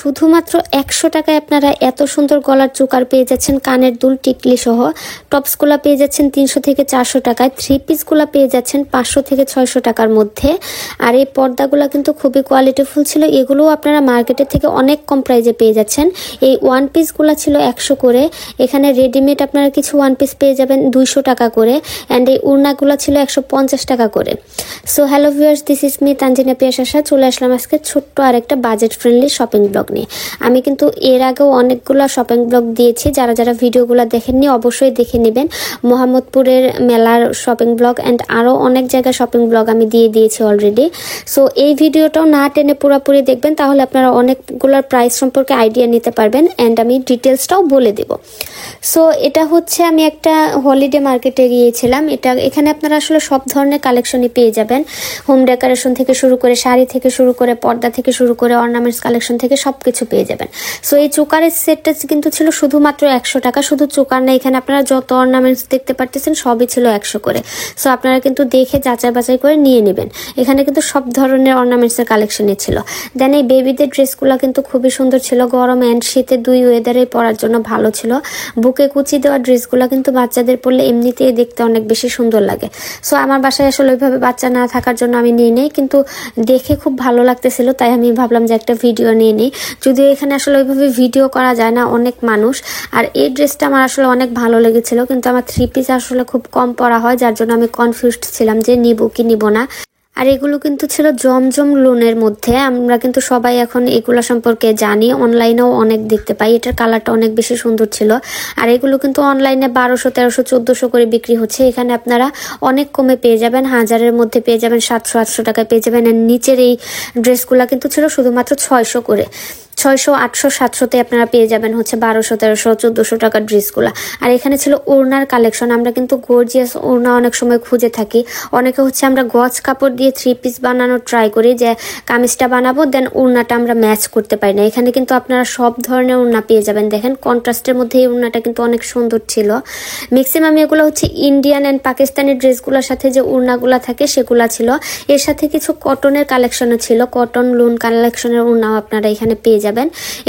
শুধুমাত্র 100 টাকায় আপনারা এত সুন্দর গলার চোকার পেয়ে যাচ্ছেন, কানের দুল টিকলি সহ। টপসগুলো পেয়ে যাচ্ছেন 300 থেকে 400 টাকায়, থ্রি পিসগুলো পেয়ে যাচ্ছেন 500 থেকে 600 টাকার মধ্যে। আর এই পর্দাগুলো কিন্তু খুবই কোয়ালিটিফুল ছিল, এগুলোও আপনারা মার্কেটের থেকে অনেক কম প্রাইজে পেয়ে যাচ্ছেন। এই ওয়ান পিসগুলো ছিল 100 করে, এখানে রেডিমেড আপনারা কিছু ওয়ান পিস পেয়ে যাবেন 200 টাকা করে, অ্যান্ড এই উড়নাগুলো ছিল 150 টাকা করে। So hello viewers, this is me Tanjina Piyasa. চলে আসলাম আজকে ছোট্ট আরেকটা বাজেট ফ্রেন্ডলি শপিং ব্লগ নিয়ে। আমি কিন্তু এর আগেও অনেকগুলো শপিং ব্লগ দিয়েছি, যারা যারা ভিডিওগুলো দেখেননি অবশ্যই দেখে নেবেন। মোহাম্মদপুরের মেলার শপিং ব্লগ অ্যান্ড আরও অনেক জায়গায় শপিং ব্লগ আমি দিয়ে দিয়েছি অলরেডি। সো এই ভিডিওটাও না টেনে পুরোপুরি দেখবেন, তাহলে আপনারা অনেকগুলোর প্রাইস সম্পর্কে আইডিয়া নিতে পারবেন অ্যান্ড আমি ডিটেলসটাও বলে দেব। সো এটা হচ্ছে আমি একটা হলিডে মার্কেটে গিয়েছিলাম। এখানে আপনারা আসলে সব ধরনের কালেকশনই পেয়ে যাবেন, হোম ডেকোরেশন থেকে শুরু করে, শাড়ি থেকে শুরু করে, পর্দা থেকে শুরু করে, অর্নামেন্টস কালেকশন থেকে সব কিছু পেয়ে যাবেন। সো এই চোকারের সেটটা কিন্তু ছিল শুধুমাত্র 100 টাকা। শুধু চোকার না, এখানে আপনারা যত অর্নামেন্টস দেখতে পারতেছেন সবই ছিল 100 করে। সো আপনারা কিন্তু দেখে যাচাই বাছাই করে নিয়ে নেবেন। এখানে কিন্তু সব ধরনের অর্নামেন্টসের কালেকশনই ছিল। দেন এই বেবিদের ড্রেসগুলো কিন্তু খুবই সুন্দর ছিল, গরম অ্যান্ড শীতে দুই ওয়েদারে পরার জন্য ভালো ছিল। বুকে কুচি দেওয়া ড্রেসগুলো কিন্তু বাচ্চাদের পরলে এমনিতেই দেখতে অনেক বেশি সুন্দর লাগে। সো আমার বাসায় আসলে ওইভাবে বাচ্চা না থাকার জন্য আমি নিয়ে নেই, কিন্তু দেখে খুব ভালো লাগতেছিল, তাই আমি ভাবলাম যে একটা ভিডিও নিয়ে নিই। যদিও এখানে আসলে ওইভাবে ভিডিও করা যায় না, অনেক মানুষ। আর এই ড্রেসটা আমার আসলে অনেক ভালো লেগেছিল, কিন্তু আমার থ্রি পিস আসলে খুব কম পরা হয়, যার জন্য আমি কনফিউজড ছিলাম যে নিব কি নিব না। আর এগুলো কিন্তু ছিল জমজম লোনের মধ্যে। আমরা কিন্তু সবাই এখন এগুলো সম্পর্কে জানি, অনলাইনেও অনেক দেখতে পাই। এটার কালারটা অনেক বেশি সুন্দর ছিল। আর এগুলো কিন্তু অনলাইনে 1200, 1300, 1400 করে বিক্রি হচ্ছে, এখানে আপনারা অনেক কমে পেয়ে যাবেন, 1000-এর মধ্যে পেয়ে যাবেন, 700, 800 টাকায় পেয়ে যাবেন। আর নিচের এই ড্রেসগুলো কিন্তু ছিল শুধুমাত্র 600 করে, 600, 800, 700-তে আপনারা পেয়ে যাবেন হচ্ছে 1200, 1300, 1400 টাকার ড্রেসগুলা। আর এখানে ছিল ওড়নার কালেকশন। আমরা কিন্তু গর্জিয়াস ওড়না অনেক সময় খুঁজে থাকি, অনেকে হচ্ছে আমরা গজ কাপড় দিয়ে থ্রি পিস বানানোর ট্রাই করি, যে কামিজটা বানাবো দেন ওড়নাটা আমরা ম্যাচ করতে পারি না। এখানে কিন্তু আপনারা সব ধরনের ওড়না পেয়ে যাবেন। দেখেন কন্ট্রাস্টের মধ্যে এই ওড়নাটা কিন্তু অনেক সুন্দর ছিল। ম্যাক্সিমাম এগুলো হচ্ছে ইন্ডিয়ান অ্যান্ড পাকিস্তানি ড্রেসগুলোর সাথে যে ওড়নাগুলা থাকে সেগুলা ছিল। এর সাথে কিছু কটনের কালেকশনও ছিল, কটন লোন কালেকশনের ওড়নাও আপনারা এখানে পেয়ে যাবেন।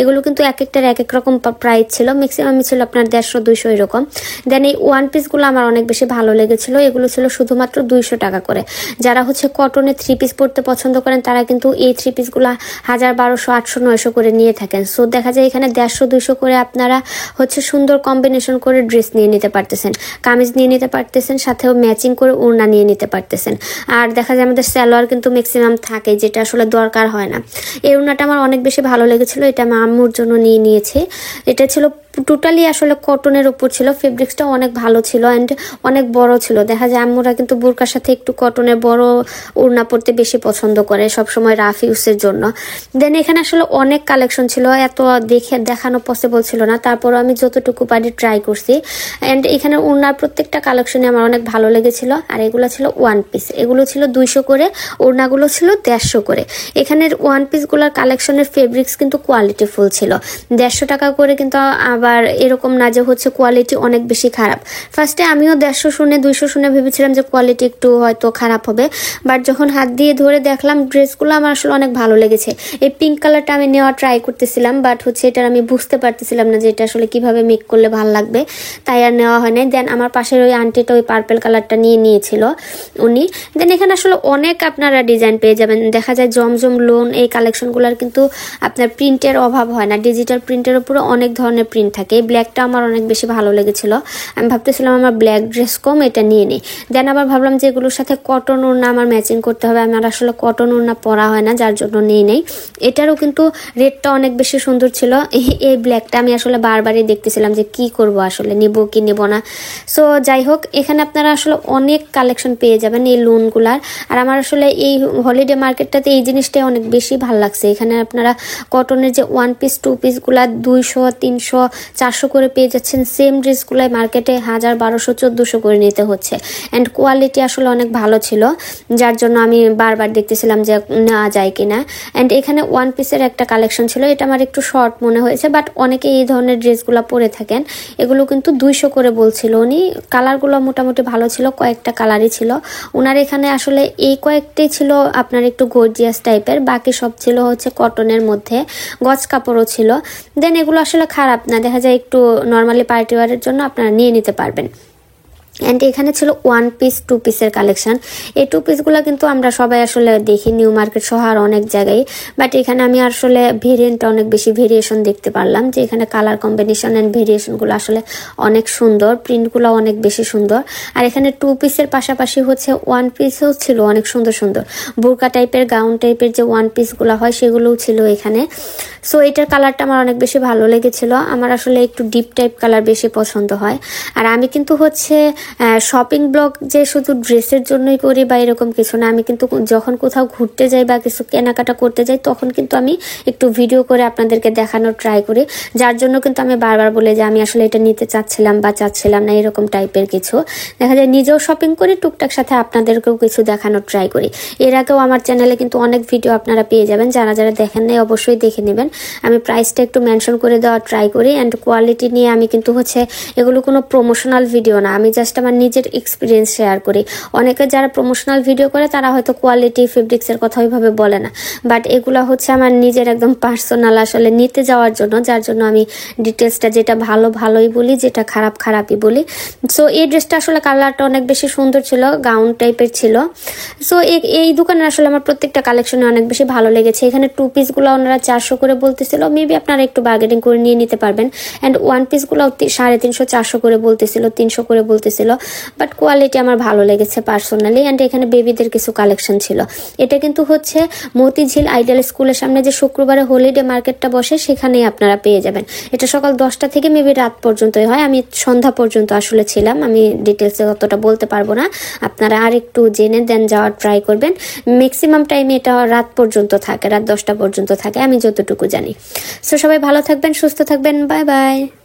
এগুলো কিন্তু এক একটার এক এক রকম প্রাইস ছিল, ম্যাক্সিমাম ছিল আপনার 150, 200 এরকম। দেন এই ওয়ান পিসগুলো আমার অনেক বেশি ভালো লেগেছিল, এগুলো ছিল শুধুমাত্র 200 টাকা করে। যারা হচ্ছে কটনের থ্রি পিস পরতে পছন্দ করেন তারা কিন্তু এই থ্রি পিসগুলো 1000, 1200, 800, 900 করে নিয়ে থাকেন। সো দেখা যায় এখানে 150, 200 করে আপনারা হচ্ছে সুন্দর কম্বিনেশন করে ড্রেস নিয়ে নিতে পারতেছেন, কামিজ নিয়ে নিতে পারতেছেন, সাথেও ম্যাচিং করে ওড়না নিয়ে নিতে পারতেছেন। আর দেখা যায় আমাদের সালোয়ার কিন্তু ম্যাক্সিমাম থাকে, যেটা আসলে দরকার হয় না। এই ওড়নাটা আমার অনেক বেশি ভালো লেগেছিল, এটা আমি আম্মুর জন্য নিয়ে নিয়েছি। এটা ছিল টোটালি আসলে কটনের উপর ছিল, ফেব্রিক্সটা অনেক ভালো ছিল অ্যান্ড অনেক বড় ছিল। দেখা যায় আম্মুরা কিন্তু বোরকার সাথে একটু কটনের বড় ওড়না পরতে বেশি পছন্দ করে সবসময় রাফ ইউজের জন্য। দেন এখানে আসলে অনেক কালেকশন ছিল, এত দেখানো পসিবল ছিল না, তারপর আমি যতটুকু পারি ট্রাই করছি। অ্যান্ড এখানে ওড়নার প্রত্যেকটা কালেকশনে আমার অনেক ভালো লেগেছিল। আর এগুলো ছিল ওয়ান পিস, এগুলো ছিল 200 করে, ওড়নাগুলো ছিল 150 করে। এখানের ওয়ান পিসগুলোর কালেকশনের ফেব্রিক্স কিন্তু কোয়ালিটিফুল ছিল। 150 টাকা করে, কিন্তু আবার এরকম না যে হচ্ছে কোয়ালিটি অনেক বেশি খারাপ। ফার্স্টে আমিও 150 শুনে 200 শুনে ভেবেছিলাম যে কোয়ালিটি একটু হয়তো খারাপ হবে, বাট যখন হাত দিয়ে ধরে দেখলাম ড্রেসগুলো আমার আসলে অনেক ভালো লেগেছে। এই পিঙ্ক কালারটা আমি নেওয়া ট্রাই করতেছিলাম, বাট হচ্ছে এটার আমি বুঝতে পারতেছিলাম না যে এটা আসলে কিভাবে মেক করলে ভালো লাগবে, তাই আর নেওয়া হয় নাই। দেন আমার পাশের ওই আন্টিটা ওই পার্পেল কালারটা নিয়ে নিয়েছিল উনি। দেন এখানে আসলে অনেক আপনারা ডিজাইন পেয়ে যাবেন। দেখা যায় জমজম লোন এই কালেকশনগুলোর কিন্তু আপনার প্রিন্টের অভাব হয় না, ডিজিটাল প্রিন্টের উপরে অনেক ধরনের প্রিন্ট থাকে। এই ব্ল্যাকটা আমার অনেক বেশি ভালো লেগেছিল, আমি ভাবতেছিলাম আমার ব্ল্যাক ড্রেস কম, এটা নিয়ে নিই। দেন আবার ভাবলাম যে এগুলোর সাথে কটন ওড়না আমার ম্যাচিং করতে হবে, আমার আসলে কটন ওড়না পরা হয় না, যার জন্য নিয়ে নেই। এটারও কিন্তু রেটটা অনেক বেশি সুন্দর ছিল। এই ব্ল্যাকটা আমি আসলে বারবারই দেখতেছিলাম যে কি করব, আসলে নিব কি নিব না। সো যাই হোক, এখানে আপনারা আসলে অনেক কালেকশন পেয়ে যাবেন এই লোনগুলার। আর আমার আসলে এই হলিডে মার্কেটটাতে এই জিনিসটাই অনেক বেশি ভালো লাগছে। এখানে আপনারা কটনের যে ওয়ান পিস, টু পিসগুলা 200, 300, 400 করে পেয়ে যাচ্ছেন। সেম ড্রেসগুলাই মার্কেটে 1000, 1200, 1400 করে নিতে হচ্ছে। অ্যান্ড কোয়ালিটি আসলে অনেক ভালো ছিল, যার জন্য আমি বারবার দেখতেছিলাম যে নেওয়া যায় কিনা। অ্যান্ড এখানে ওয়ান পিসের একটা কালেকশন ছিল, এটা আমার একটু শর্ট মনে হয়েছে, বাট অনেকে এই ধরনের ড্রেসগুলো পরে থাকেন। এগুলো কিন্তু 200 করে বলছিল উনি। কালারগুলো মোটামুটি ভালো ছিল, কয়েকটা কালারই ছিল ওনার এখানে। আসলে এই কয়েকটাই ছিল আপনার একটু গর্জিয়াস টাইপের, বাকি সব ছিল হচ্ছে কটনের মধ্যে, গজ কাপড়ও ছিল। দেন এগুলো আসলে খারাপ না, দেখা যায় একটু নর্মালি পার্টি ওয়ারের জন্য আপনারা নিয়ে নিতে পারবেন। অ্যান্ড এখানে ছিল ওয়ান পিস, 2 পিসের কালেকশন। এই 2 পিসগুলো কিন্তু আমরা সবাই আসলে দেখি নিউ মার্কেট সহ আর অনেক জায়গায়, বাট এখানে আমি আসলে ভেরিয়েন্ট অনেক বেশি ভেরিয়েশন দেখতে পারলাম, যে এখানে কালার কম্বিনেশন অ্যান্ড ভেরিয়েশনগুলো আসলে অনেক সুন্দর, প্রিন্টগুলো অনেক বেশি সুন্দর। আর এখানে 2 পিসের পাশাপাশি হচ্ছে ওয়ান পিসও ছিল অনেক সুন্দর সুন্দর, বোরকা টাইপের, গাউন টাইপের যে ওয়ান পিসগুলো হয় সেগুলোও ছিল এখানে। সো এটার কালারটা আমার অনেক বেশি ভালো লেগেছিল, আমার আসলে একটু ডিপ টাইপ কালার বেশি পছন্দ হয়। আর আমি কিন্তু হচ্ছে শপিং ব্লগ যে শুধু ড্রেসের জন্যই করি বা এরকম কিছু না, আমি কিন্তু যখন কোথাও ঘুরতে যাই বা কিছু কেনাকাটা করতে যাই তখন কিন্তু আমি একটু ভিডিও করে আপনাদেরকে দেখানোর ট্রাই করি, যার জন্য কিন্তু আমি বারবার বলে যে আমি আসলে এটা নিতে চাচ্ছিলাম বা চাচ্ছিলাম না, এরকম টাইপের কিছু। দেখা যায় নিজেও শপিং করি, টুকটাক সাথে আপনাদেরকেও কিছু দেখানোর ট্রাই করি। এর আগেও আমার চ্যানেলে কিন্তু অনেক ভিডিও আপনারা পেয়ে যাবেন, যারা যারা দেখেন নাই অবশ্যই দেখে নেবেন। আমি প্রাইসটা একটু মেনশন করে দেওয়ার ট্রাই করি। অ্যান্ড কোয়ালিটি নিয়ে আমি কিন্তু হচ্ছে এগুলো কোনো প্রমোশনাল ভিডিও না, আমি জাস্ট আমার নিজের এক্সপিরিয়েন্স শেয়ার করি। অনেকে যারা প্রমোশনাল ভিডিও করে তারা হয়তো কোয়ালিটি ফেব্রিক্সের কথা ওইভাবে বলে না, বাট এগুলা হচ্ছে আমার নিজের একদম পার্সোনাল আসলে নিতে যাওয়ার জন্য, যার জন্য আমি ডিটেলসটা যেটা ভালো ভালোই বলি, যেটা খারাপ খারাপই বলি। সো এই ড্রেসটা আসলে কালারটা অনেক বেশি সুন্দর ছিল, গাউন টাইপের ছিল। সো এই দোকানে আসলে আমার প্রত্যেকটা কালেকশনে অনেক বেশি ভালো লেগেছে। এখানে 2 পিসগুলো ওনারা 400 করে বলতেছিল, মেবি আপনারা একটু বার্গেনিং করে নিয়ে নিতে পারবেন। অ্যান্ড ওয়ান পিসগুলো 350, 400 করে বলতেছিল, 300 করে বলতেছিল, বাট কোয়ালিটি আমার ভালো লেগেছে পার্সোনালি। অ্যান্ড এখানে বেবিদের কিছু কালেকশন ছিল। এটা কিন্তু হচ্ছে মতিঝিল আইডিয়াল স্কুলের সামনে যে শুক্রবারে হলিডে মার্কেটটা বসে, সেখানেই আপনারা পেয়ে যাবেন। এটা সকাল 10টা থেকে মেবি রাত পর্যন্তই হয়, আমি সন্ধ্যা পর্যন্ত আসলে ছিলাম, আমি ডিটেলসে অতটা বলতে পারবো না, আপনারা আর একটু জেনে দেন যাওয়ার ট্রাই করবেন। ম্যাক্সিমাম টাইম এটা রাত পর্যন্ত থাকে, রাত 10টা পর্যন্ত থাকে আমি যতটুকু জানি। সো সবাই ভালো থাকবেন, সুস্থ থাকবেন, বাই বাই।